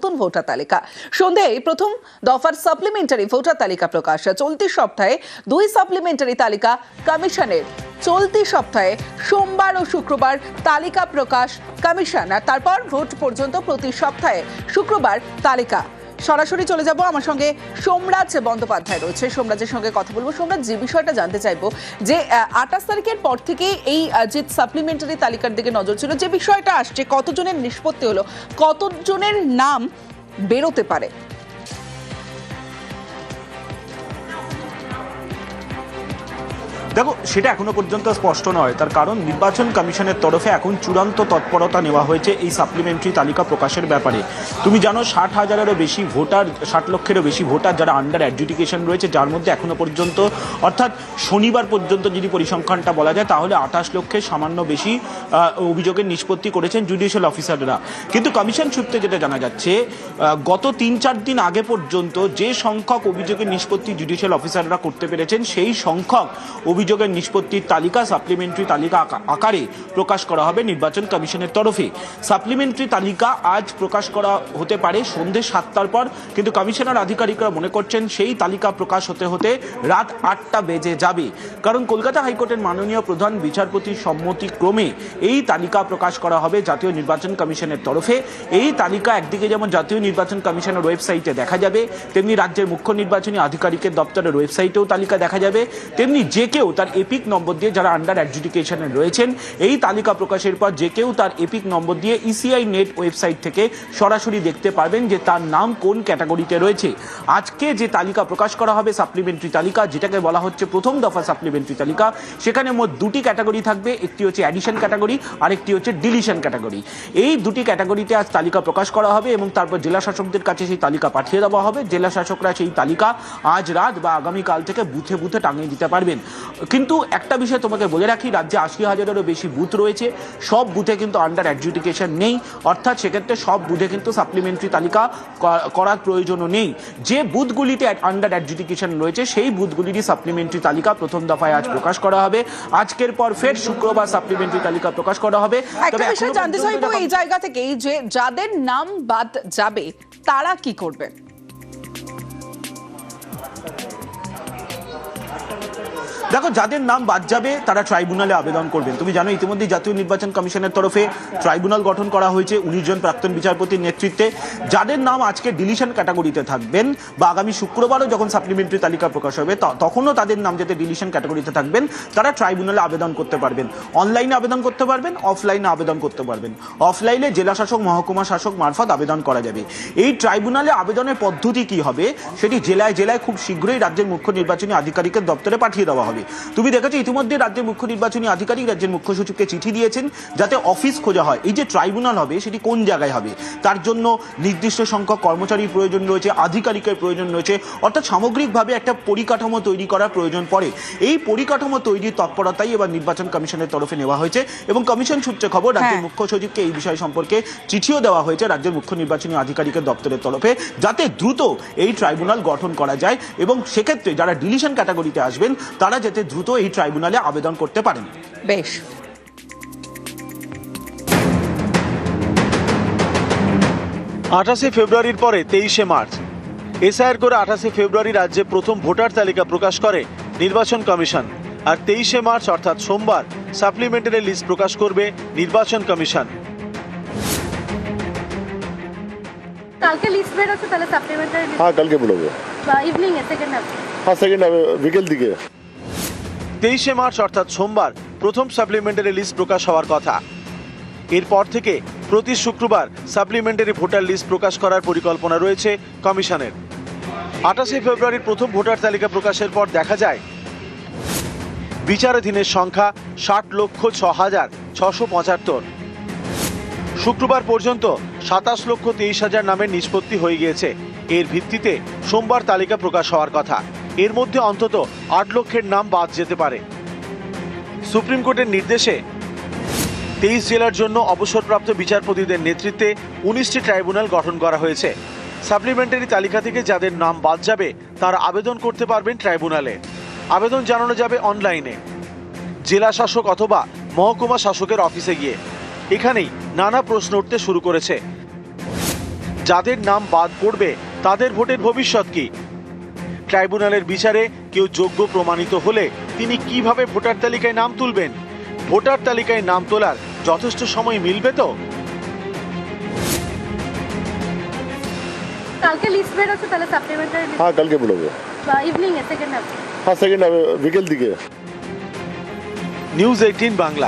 নতুন ভোটার তালিকা। সন্ধ্যায় প্রথম দফার সাপ্লিমেন্টারি ভোটার তালিকা প্রকাশ। চলতি সপ্তাহে 2 সাপ্লিমেন্টারি তালিকা কমিশনের। চলতি সপ্তাহে সোমবার ও শুক্রবার তালিকা প্রকাশ কমিশন, আর তারপর ভোট পর্যন্ত প্রতি সপ্তাহে শুক্রবার তালিকা। সরাসরি চলে যাব, আমার সঙ্গে সোমরাজ বন্দ্যোপাধ্যায় রয়েছে। সোমরাজের সঙ্গে কথা বলবো। সোমরাজ, যে বিষয়টা জানতে চাইবো যে 28 তারিখের পর থেকে এই যে সাপ্লিমেন্টারি তালিকার দিকে নজর ছিল, যে বিষয়টা আসছে, কতজনের নিষ্পত্তি হলো, কতজনের নাম বেরোতে পারে? দেখো, সেটা এখনো পর্যন্ত স্পষ্ট নয়। তার কারণ নির্বাচন কমিশনের তরফে এখন চূড়ান্ত তৎপরতা নেওয়া হয়েছে এই সাপ্লিমেন্টারি তালিকা প্রকাশের ব্যাপারে। তুমি জানো 60,000-এরও বেশি ভোটার, 60 লক্ষেরও বেশি ভোটার যারা আন্ডার অ্যাডজুডিকেশন রয়েছে, যার মধ্যে এখনো পর্যন্ত অর্থাৎ শনিবার পর্যন্ত যদি পরিসংখ্যানটা বলা যায় তাহলে 28 লক্ষের সামান্য বেশি অভিযোগের নিষ্পত্তি করেছেন জুডিশিয়াল অফিসাররা। কিন্তু কমিশন সূত্রে যেটা জানা যাচ্ছে, গত 3-4 দিন আগে পর্যন্ত যে সংখ্যক অভিযোগের নিষ্পত্তি জুডিশিয়াল অফিসাররা করতে পেরেছেন, সেই সংখ্যক অভিযোগের নিষ্পত্তির তালিকা সাপ্লিমেন্টারি তালিকা আকারে প্রকাশ করা হবে নির্বাচন কমিশনের তরফে। সাপ্লিমেন্টারি তালিকা আজ প্রকাশ করা হতে পারে সন্ধ্যে 7টার পর, কিন্তু কমিশনার আধিকারিকরা মনে করছেন সেই তালিকা প্রকাশ হতে হতে রাত 8টা বেজে যাবে। কারণ কলকাতা হাইকোর্টের মাননীয় প্রধান বিচারপতির সম্মতিক্রমে এই তালিকা প্রকাশ করা হবে জাতীয় নির্বাচন কমিশনের তরফে। এই তালিকা একদিকে যেমন জাতীয় নির্বাচন কমিশনের ওয়েবসাইটে দেখা যাবে, তেমনি রাজ্যের মুখ্য নির্বাচনী আধিকারিকের দপ্তরের ওয়েবসাইটেও তালিকা দেখা যাবে। তেমনি যে কেউ তার এপিক নম্বর দিয়ে, যারা আন্ডার অ্যাডজুডিকেশনে রয়েছেন, এই তালিকা প্রকাশের পর যে কেউ তার এপিক নম্বর দিয়ে ইসিআই নেট ওয়েবসাইট থেকে সরাসরি দেখতে পারবেন যে তার নাম কোন ক্যাটাগরিতে রয়েছে। আজকে যে তালিকা প্রকাশ করা হবে সাপ্লিমেন্টারি তালিকা, যেটাকে বলা হচ্ছে প্রথম দফা সাপ্লিমেন্টারি তালিকা, সেখানে মোট 2টি ক্যাটাগরি থাকবে। একটি হচ্ছে অ্যাডিশন ক্যাটাগরি, আর একটি হচ্ছে ডিলিশন ক্যাটাগরি। এই 2টি ক্যাটাগরিতে আজ তালিকা প্রকাশ করা হবে এবং তারপর জেলা শাসকদের কাছে সেই তালিকা পাঠিয়ে দেওয়া হবে। জেলা শাসকরা সেই তালিকা আজ রাত বা আগামীকাল থেকে বুথে বুথে টাঙিয়ে দিতে পারবেন। কিন্তু একটা বিষয় তোমাকে বলে রাখি, রাজ্যে 80,000-এরও বেশি বুথ রয়েছে। সব বুথে কিন্তু আন্ডার অ্যাডজুডিকেশন নেই, অর্থাৎ সেক্ষেত্রে সব বুথে কিন্তু সাপ্লিমেন্টারি তালিকা করার প্রয়োজনও নেই। যে বুথগুলিতে আন্ডার অ্যাডজুডিকেশন রয়েছে সেই বুথগুলিরই সাপ্লিমেন্টারি তালিকা প্রথম দফায় আজ প্রকাশ করা হবে। আজকের পর ফের শুক্রবার সাপ্লিমেন্টারি তালিকা প্রকাশ করা হবে। একটা বিষয় জানতে চাইবো এই জায়গা থেকে, যে যাদের নাম বাদ যাবে তারা কি করবে? দেখো, যাদের নাম বাদ যাবে তারা ট্রাইব্যুনালে আবেদন করবেন। তুমি জানো ইতিমধ্যে জাতীয় নির্বাচন কমিশনের তরফে ট্রাইব্যুনাল গঠন করা হয়েছে 19 জন প্রাক্তন বিচারপতির নেতৃত্বে। যাদের নাম আজকে ডিলিশন ক্যাটাগরিতে থাকবেন বা আগামী শুক্রবারও যখন সাপ্লিমেন্টারি তালিকা প্রকাশ হবে তখনও তাদের নাম যাতে ডিলিশন ক্যাটাগরিতে থাকবেন, তারা ট্রাইব্যুনালে আবেদন করতে পারবেন। অনলাইনে আবেদন করতে পারবেন, অফলাইনে আবেদন করতে পারবেন। অফলাইনে জেলা শাসক, মহকুমা শাসক মারফত আবেদন করা যাবে। এই ট্রাইব্যুনালে আবেদনের পদ্ধতি কি হবে সেটি জেলায় জেলায় খুব শীঘ্রই রাজ্যের মুখ্য নির্বাচনী আধিকারিকের দপ্তরে পাঠিয়ে দেওয়া হবে। তুমি দেখেছো ইতিমধ্যে রাজ্যের মুখ্য নির্বাচনী আধিকারিক রাজ্যের মুখ্য সচিবকে চিঠি দিয়েছেন যাতে অফিস খোঁজা হয়। এই যে ট্রাইব্যুনাল হবে সেটি কোন জায়গায় হবে, তার জন্য নির্দিষ্ট সংখ্যক কর্মচারীর প্রয়োজন রয়েছে, আধিকারিকের প্রয়োজন রয়েছে, অর্থাৎ সামগ্রিকভাবে একটা পরিকাঠামো তৈরি করার প্রয়োজন পড়ে। এই পরিকাঠামো তৈরির তৎপরতাই এবার নির্বাচন কমিশনের তরফে নেওয়া হয়েছে এবং কমিশন সূত্রে খবর রাজ্যের মুখ্য সচিবকে এই বিষয় সম্পর্কে চিঠিও দেওয়া হয়েছে রাজ্যের মুখ্য নির্বাচনী আধিকারিকের দপ্তরের তরফে, যাতে দ্রুত এই ট্রাইব্যুনাল গঠন করা যায় এবং সেক্ষেত্রে যারা ডিলিশন ক্যাটাগরিতে আসবেন তারা যাতে দ্রুত এই ট্রাইব্যুনালে আবেদন করতে পারেন। বেশ, 28 ফেব্রুয়ারির পরে 23 মার্চ এসআইআর করে 28 ফেব্রুয়ারি রাজ্যে প্রথম ভোটার তালিকা প্রকাশ করে নির্বাচন কমিশন। আর 23 মার্চ অর্থাৎ সোমবার সাপ্লিমেন্টারি লিস্ট প্রকাশ করবে নির্বাচন কমিশন। কালকে লিস্ট বের হচ্ছে, তাহলে সাপ্লিমেন্টারি লিস্ট? হ্যাঁ, কালকে বেরোবে। ইভিনিং এ, সেকেন্ড হাফ? হ্যাঁ, সেকেন্ড হাফে, বিকেল দিকে। 23 মার্চ অর্থাৎ সোমবার প্রথম সাপ্লিমেন্টারি লিস্ট প্রকাশ হওয়ার কথা। এরপর থেকে প্রতি শুক্রবার সাপ্লিমেন্টারি ভোটার লিস্ট প্রকাশ করার পরিকল্পনা রয়েছে কমিশনের। 28 ফেব্রুয়ারির প্রথম ভোটার তালিকা প্রকাশের পর দেখা যায় বিচারাধীনের সংখ্যা 60,06,675। শুক্রবার পর্যন্ত 27,23,000 নামের নিষ্পত্তি হয়ে গিয়েছে। এর ভিত্তিতে সোমবার তালিকা প্রকাশ হওয়ার কথা। এর মধ্যে অন্তত 8 লক্ষের নাম বাদ যেতে পারে। সুপ্রিম কোর্টের নির্দেশে 23 জেলার জন্য অবসরপ্রাপ্ত বিচারপতিদের নেতৃত্বে 19টি ট্রাইব্যুনাল গঠন করা হয়েছে। সাপ্লিমেন্টারি তালিকা থেকে যাদের নাম বাদ যাবে তারা আবেদন করতে পারবেন ট্রাইব্যুনালে। আবেদন জানানো যাবে অনলাইনে, জেলা শাসক অথবা মহকুমা শাসকের অফিসে গিয়ে। এখানেই নানা প্রশ্ন উঠতে শুরু করেছে। যাদের নাম বাদ পড়বে তাদের ভোটের ভবিষ্যৎ কি? ট্রাইব্যুনালের বিচারে কেউ যোগ্য প্রমাণিত হলে তিনি কিভাবে ভোটার তালিকায় নাম তুলবেন? ভোটার তালিকায় নাম তোলার যথেষ্ট সময় মিলবে তো? কালকে লিস্ট বেরোচ্ছে তাহলে সাপ্লিমেন্টারি हाँ कल के बोलोगे ইভিনিং এ সেকেন্ড হাফ हाँ सेकेंड विकेल दिखे নিউজ 18 বাংলা।